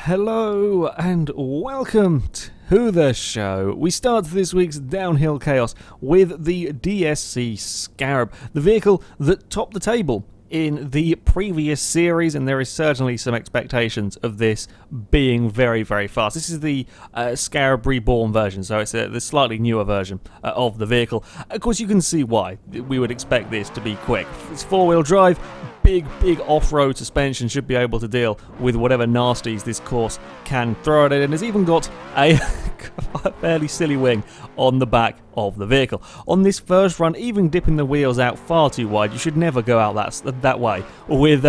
Hello and welcome to the show. We start this week's Downhill Chaos with the DSC Scarab, the vehicle that topped the table in the previous series, and there is certainly some expectations of this being very, very fast. This is the Scarab reborn version, so it's the slightly newer version of the vehicle. Of course, you can see why we would expect this to be quick. It's four-wheel drive, big off-road suspension, should be able to deal with whatever nasties this course can throw at it, and it's even got a fairly silly wing on the back of the vehicle. On this first run, even dipping the wheels out far too wide, you should never go out that way with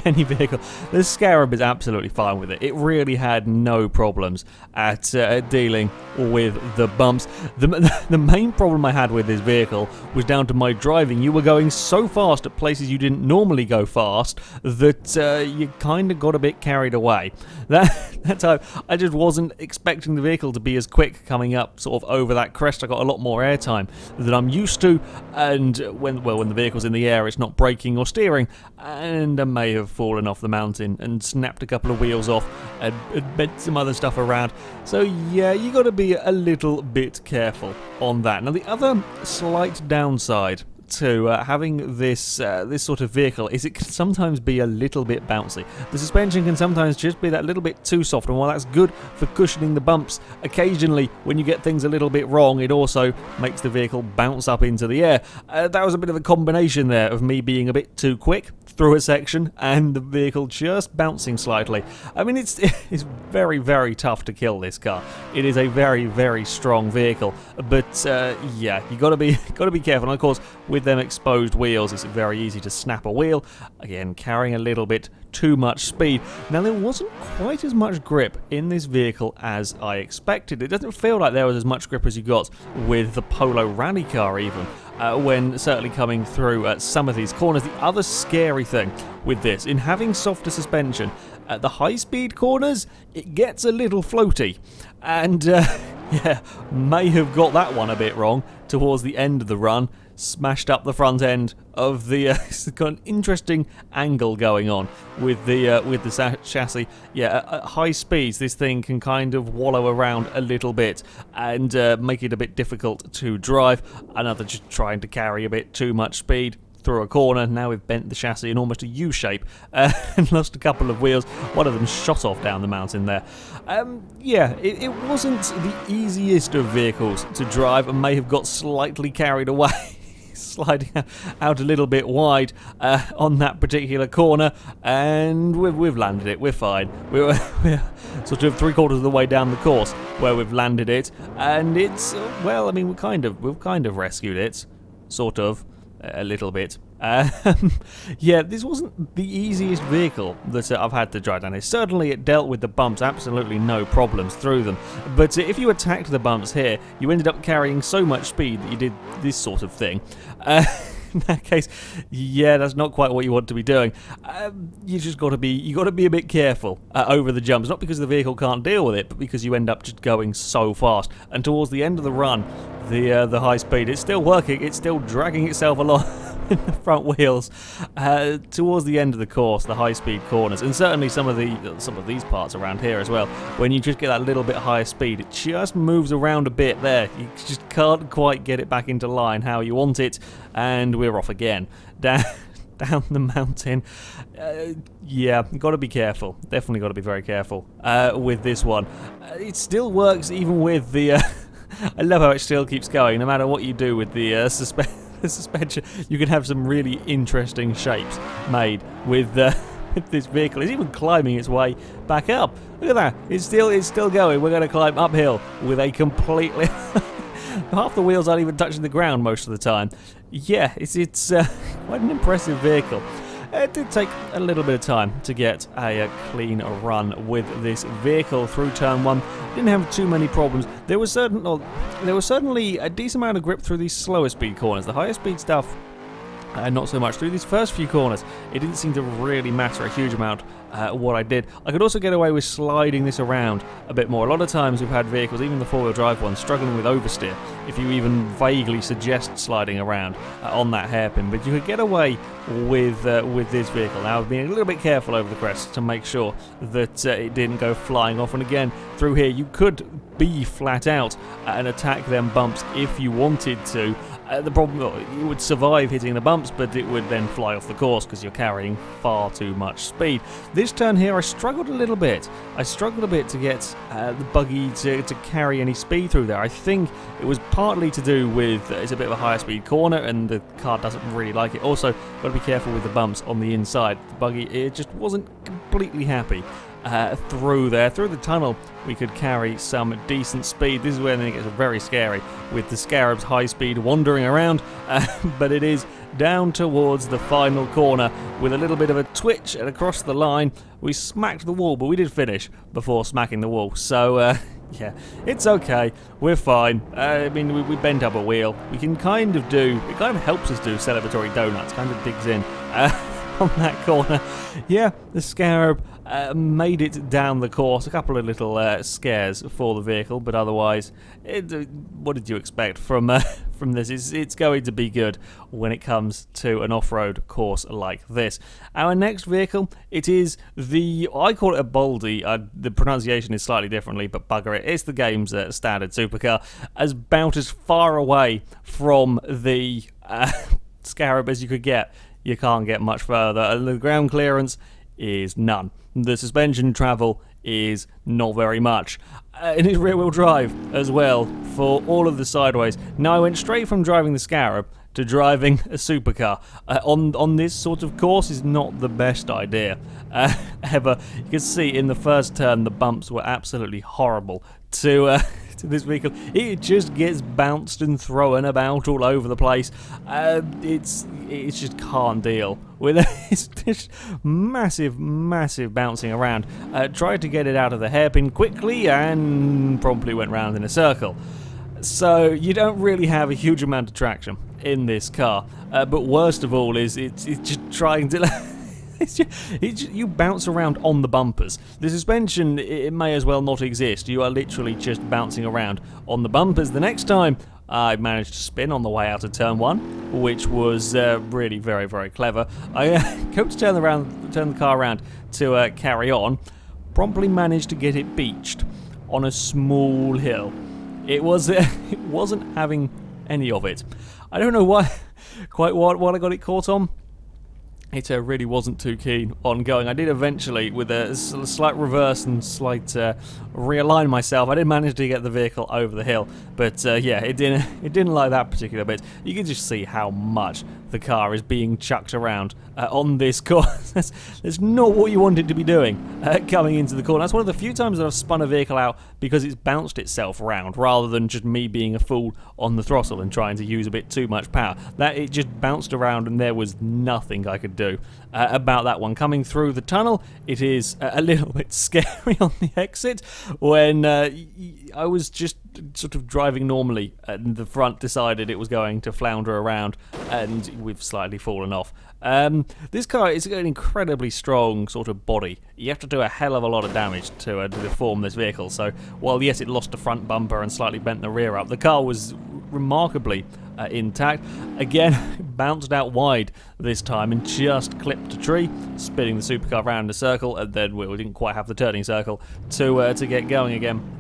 any vehicle. The Scarab is absolutely fine with it. It really had no problems at dealing with the bumps. The main problem I had with this vehicle was down to my driving. You were going so fast at places you didn't normally go fast that you kind of got a bit carried away. That time, I just wasn't expecting the vehicle to be as quick coming up sort of over that crest. I got a lot more airtime than I'm used to, and when the vehicle's in the air, it's not braking or steering, and I may have fallen off the mountain and snapped a couple of wheels off and bent some other stuff around. So yeah, you got to be a little bit careful on that. Now, the other slight downside to having this this sort of vehicle is it can sometimes be a little bit bouncy. The suspension can sometimes just be that little bit too soft, and while that's good for cushioning the bumps, occasionally when you get things a little bit wrong, it also makes the vehicle bounce up into the air. That was a bit of a combination there of me being a bit too quick through a section and the vehicle just bouncing slightly. I mean, it's very, very tough to kill this car. It is a very, very strong vehicle, but yeah, you got to be careful. And of course, with them exposed wheels, it's very easy to snap a wheel. Again, carrying a little bit too much speed. Now, there wasn't quite as much grip in this vehicle as I expected. It doesn't feel like there was as much grip as you got with the Polo rally car even, when certainly coming through some of these corners. The other scary thing with this, in having softer suspension, at the high-speed corners, it gets a little floaty. And yeah, may have got that one a bit wrong towards the end of the run. Smashed up the front end of the it's got an interesting angle going on with the chassis. Yeah, at high speeds this thing can kind of wallow around a little bit and make it a bit difficult to drive. Another just trying to carry a bit too much speed through a corner. Now we've bent the chassis in almost a U shape and lost a couple of wheels. One of them shot off down the mountain there. Yeah, it wasn't the easiest of vehicles to drive and may have got slightly carried away. Sliding out a little bit wide on that particular corner, and we've landed it. We're fine. We're sort of 3/4 of the way down the course where we've landed it, and it's well, I mean, we've kind of rescued it, sort of, a little bit. Yeah, this wasn't the easiest vehicle that I've had to drive down here. Certainly it dealt with the bumps, absolutely no problems through them. But if you attacked the bumps here, you ended up carrying so much speed that you did this sort of thing. In that case, yeah, that's not quite what you want to be doing. You just got to be a bit careful over the jumps, not because the vehicle can't deal with it, but because you end up just going so fast. And towards the end of the run, the high speed, it's still working, it's still dragging itself along in the front wheels towards the end of the course, the high-speed corners, and certainly some of these parts around here as well. When you just get that little bit higher speed, it just moves around a bit there. You just can't quite get it back into line how you want it, and we're off again down the mountain. Yeah, got to be careful. Definitely got to be very careful with this one. It still works even with the. I love how it still keeps going, no matter what you do with the suspension. You can have some really interesting shapes made with this vehicle. It's even climbing its way back up. Look at that. It's still going. We're going to climb uphill with a completely half the wheels aren't even touching the ground most of the time. Yeah, it's quite an impressive vehicle. It did take a little bit of time to get a clean run with this vehicle through turn 1. Didn't have too many problems. There was certainly a decent amount of grip through these slower speed corners. The higher speed stuff Not so much through these first few corners. It didn't seem to really matter a huge amount what I did. I could also get away with sliding this around a bit more. A lot of times we've had vehicles, even the four-wheel drive ones, struggling with oversteer if you even vaguely suggest sliding around on that hairpin. But you could get away with this vehicle. Now, I've been a little bit careful over the crest to make sure that it didn't go flying off. And again, through here, you could be flat out and attack them bumps if you wanted to. The problem, you would survive hitting the bumps, but it would then fly off the course because you're carrying far too much speed. This turn here, I struggled a little bit. I struggled a bit to get the buggy to carry any speed through there. I think it was partly to do with it's a bit of a higher speed corner and the car doesn't really like it. Also, got to be careful with the bumps on the inside. The buggy, it just wasn't completely happy. Through the tunnel we could carry some decent speed. This is where it gets very scary with the Scarab's high speed wandering around, but it is down towards the final corner with a little bit of a twitch and across the line we smacked the wall, but we did finish before smacking the wall, so yeah, it's okay, we're fine. I mean, we bent up a wheel. We can kind of helps us do celebratory donuts, kind of digs in on that corner. Yeah, the Scarab made it down the course. A couple of little scares for the vehicle, but otherwise, what did you expect from this? It's going to be good when it comes to an off-road course like this. Our next vehicle, it is I call it a Bolide. The pronunciation is slightly differently, but bugger it. It's the game's standard supercar. About as far away from the Scarab as you could get. You can't get much further, and the ground clearance is none. The suspension travel is not very much. And it's rear-wheel drive as well for all of the sideways. Now, I went straight from driving the Scarab to driving a supercar. On this sort of course is not the best idea ever. You can see in the first turn the bumps were absolutely horrible to this vehicle. It just gets bounced and thrown about all over the place. It just can't deal with it. It's just massive bouncing around. Tried to get it out of the hairpin quickly and promptly went round in a circle. So you don't really have a huge amount of traction in this car. But worst of all is it's just trying to you bounce around on the bumpers. The suspension, it may as well not exist. You are literally just bouncing around on the bumpers. The next time, I managed to spin on the way out of turn 1, which was really very clever. I hoped to turn the car around to carry on. Promptly managed to get it beached on a small hill. It wasn't having any of it. I don't know quite what I got it caught on. It really wasn't too keen on going. I did eventually, with a slight reverse and slight realign myself, I did manage to get the vehicle over the hill. But yeah, it didn't like that particular bit. You can just see how much the car is being chucked around on this course. That's not what you want it to be doing coming into the corner. That's one of the few times that I've spun a vehicle out because it's bounced itself around, rather than just me being a fool on the throttle and trying to use a bit too much power. That it just bounced around and there was nothing I could do about that one. Coming through the tunnel, it is a little bit scary on the exit when I was just sort of driving normally and the front decided it was going to flounder around and we've slightly fallen off. This car is an incredibly strong sort of body. You have to do a hell of a lot of damage to deform this vehicle. So while yes, it lost the front bumper and slightly bent the rear up, the car was remarkably intact. Again, bounced out wide this time and just clipped a tree, spinning the supercar around in a circle, and then we didn't quite have the turning circle to get going again.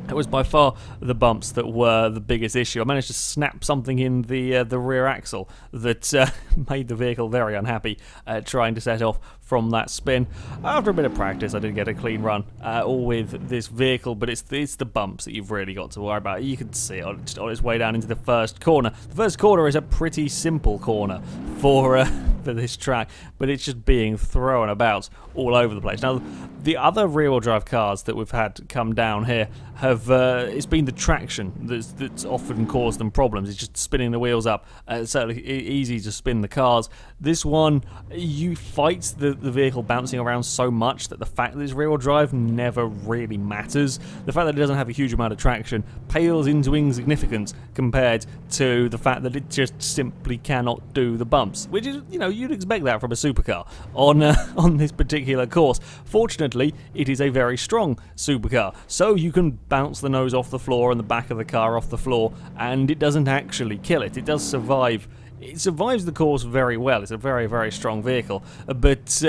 It was by far the bumps that were the biggest issue. I managed to snap something in the rear axle that made the vehicle very unhappy trying to set off from that spin. After a bit of practice, I did get a clean run all with this vehicle, but it's the bumps that you've really got to worry about. You can see it on its way down into the first corner. The first corner is a pretty simple corner for for this track, but it's just being thrown about all over the place. Now, the other rear-wheel drive cars that we've had come down here have it's been the traction that's often caused them problems. It's just spinning the wheels up. It's certainly easy to spin the cars. This one, you fight the vehicle bouncing around so much that the fact that it's rear-wheel drive never really matters. The fact that it doesn't have a huge amount of traction pales into insignificance compared to the fact that it just simply cannot do the bumps, which is, you know, you'd expect that from a supercar on this particular course. Fortunately, it is a very strong supercar, so you can bounce the nose off the floor and the back of the car off the floor, and it doesn't actually kill it. It does survive. It survives the course very well. It's a very, very strong vehicle, but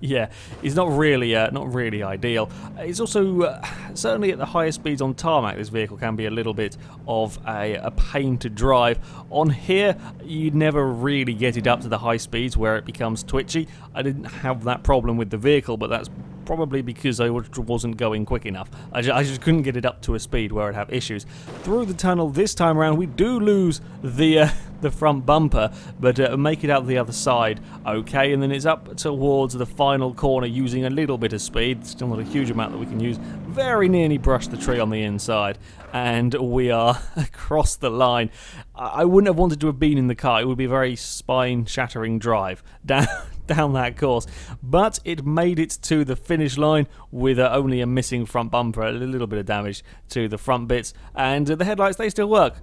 yeah, it's not really ideal. It's also certainly at the higher speeds on tarmac, this vehicle can be a little bit of a pain to drive. On here, you never really get it up to the high speeds where it becomes twitchy. I didn't have that problem with the vehicle, but that's probably because I wasn't going quick enough. I just couldn't get it up to a speed where I'd have issues. Through the tunnel this time around, we do lose the front bumper, but make it out the other side okay, and then it's up towards the final corner using a little bit of speed. Still not a huge amount that we can use. Very nearly brushed the tree on the inside, and we are across the line. I wouldn't have wanted to have been in the car. It would be a very spine-shattering drive down that course, but it made it to the finish line with only a missing front bumper, a little bit of damage to the front bits, and the headlights, they still work.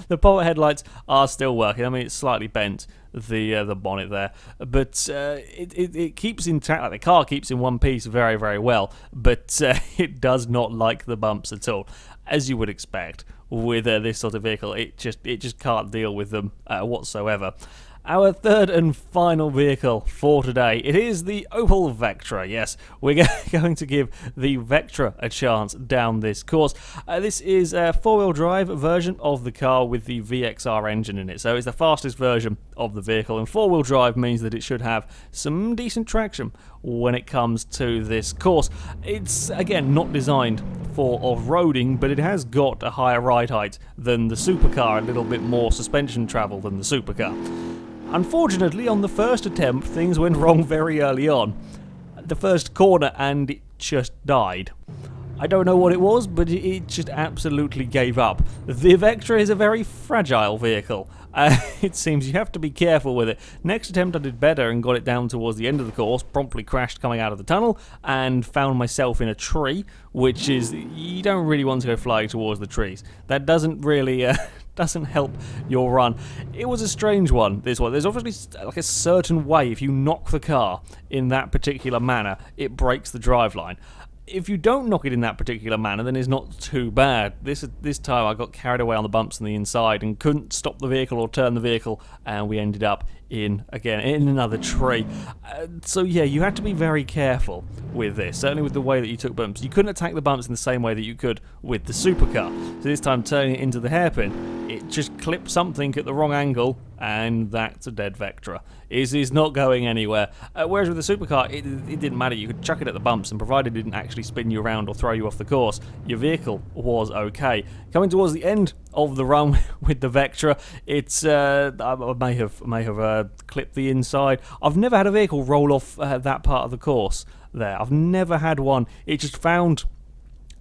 The pole headlights are still working. I mean, it's slightly bent, the bonnet there, but it keeps intact. Like, the car keeps in one piece very, very well, but it does not like the bumps at all, as you would expect with this sort of vehicle. It just can't deal with them whatsoever. Our third and final vehicle for today, it is the Opel Vectra. Yes, we're going to give the Vectra a chance down this course. This is a four-wheel drive version of the car with the VXR engine in it, so it's the fastest version of the vehicle, and four-wheel drive means that it should have some decent traction when it comes to this course. It's, again, not designed for off-roading, but it has got a higher ride height than the Supercar, a little bit more suspension travel than the Supercar. Unfortunately, on the first attempt, things went wrong very early on. The first corner, and it just died. I don't know what it was, but it just absolutely gave up. The Vectra is a very fragile vehicle. It seems you have to be careful with it. Next attempt I did better and got it down towards the end of the course, promptly crashed coming out of the tunnel, and found myself in a tree, which is, you don't really want to go flying towards the trees. That doesn't really doesn't help your run. It was a strange one, this one. There's obviously like a certain way, if you knock the car in that particular manner, it breaks the driveline. If you don't knock it in that particular manner, then it's not too bad. This time I got carried away on the bumps on the inside and couldn't stop the vehicle or turn the vehicle, and we ended up in another tree. So yeah, you had to be very careful with this, certainly with the way that you took bumps. You couldn't attack the bumps in the same way that you could with the Supercar. So this time, turning it into the hairpin, it just clipped something at the wrong angle, and that's a dead Vectra. It is not going anywhere. Whereas with the Supercar, it didn't matter. You could chuck it at the bumps, and provided it didn't actually spin you around or throw you off the course, your vehicle was okay. Coming towards the end of the run with the Vectra, it's I may have clipped the inside. I've never had a vehicle roll off that part of the course there. I've never had one. It just found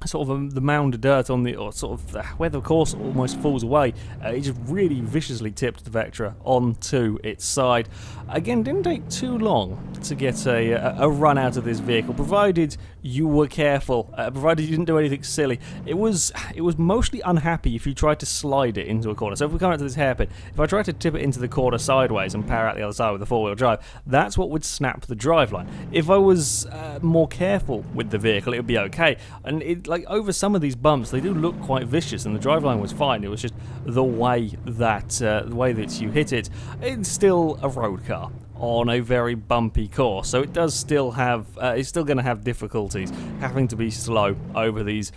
sort of the mound of dirt on the, or sort of where the course almost falls away. It just really viciously tipped the Vectra onto its side. Again, didn't take too long to get a run out of this vehicle, provided you were careful, provided you didn't do anything silly. It was mostly unhappy if you tried to slide it into a corner. So if we come out to this hairpin, if I tried to tip it into the corner sideways and power out the other side with a four-wheel drive, that's what would snap the driveline. If I was more careful with the vehicle, it would be okay. And like over some of these bumps, they do look quite vicious, and the driveline was fine. It was just the way that you hit it. It's still a road car on a very bumpy course, so it does still have it's still going to have difficulties having to be slow over these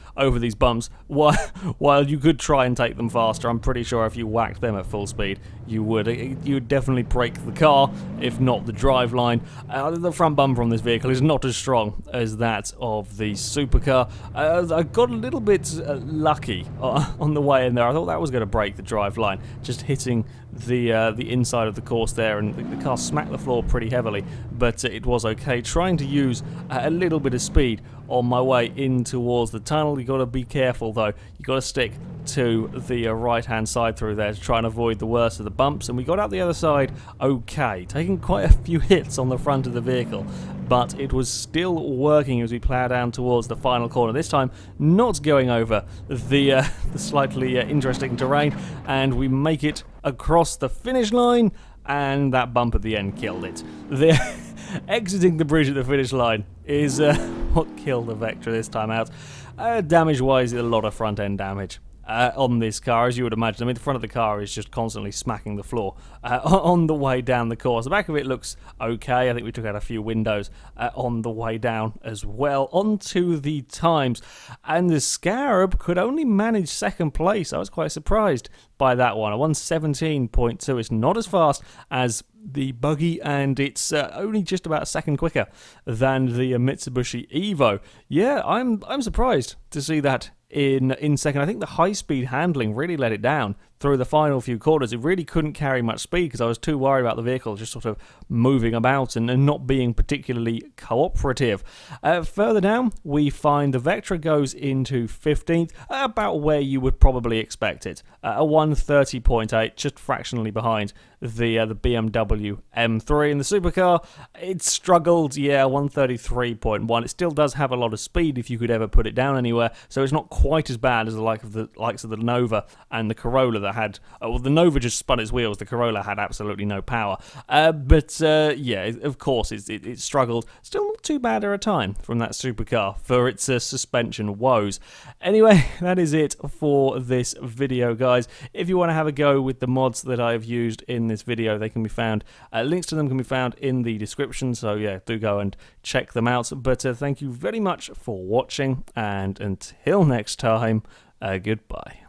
bumps. While you could try and take them faster, I'm pretty sure if you whacked them at full speed, you would definitely break the car, if not the driveline. The front bumper on this vehicle is not as strong as that of the Supercar. I got a little bit lucky on the way in there. I thought that was going to break the driveline, just hitting the inside of the course there, and the car smacked the floor pretty heavily, but it was okay. Trying to use a little bit of speed on my way in towards the tunnel. You got to be careful though. You got to stick to the right hand side through there to try and avoid the worst of the bumps, and we got out the other side okay, taking quite a few hits on the front of the vehicle, but it was still working as we plough down towards the final corner, this time not going over the slightly interesting terrain, and we make it across the finish line, and that bump at the end killed it. Exiting the bridge at the finish line is what killed the Vectra this time out. Damage-wise, a lot of front-end damage on this car, as you would imagine. I mean, the front of the car is just constantly smacking the floor on the way down the course. The back of it looks okay. I think we took out a few windows on the way down as well. On to the times, and the Scarab could only manage second place. I was quite surprised by that one. A 1:17.2. It's not as fast as the buggy, and it's only just about a second quicker than the Mitsubishi Evo. Yeah, I'm surprised to see that in second. I think the high-speed handling really let it down through the final few quarters. It really couldn't carry much speed because I was too worried about the vehicle just sort of moving about and not being particularly cooperative. Further down, we find the Vectra goes into 15th, about where you would probably expect it. A 1:30.8, just fractionally behind the BMW M3. And the Supercar, it struggled, yeah, 1:33.1. It still does have a lot of speed if you could ever put it down anywhere, so it's not quite as bad as the likes of the Nova and the Corolla that had, well, the Nova just spun its wheels, the Corolla had absolutely no power. Yeah, of course, it struggled. Still not too bad at a time from that Supercar for its suspension woes. Anyway, that is it for this video, guys. If you want to have a go with the mods that I've used in this video, they can be found, links to them can be found in the description, so yeah, do go and check them out. But thank you very much for watching, and until next time, goodbye.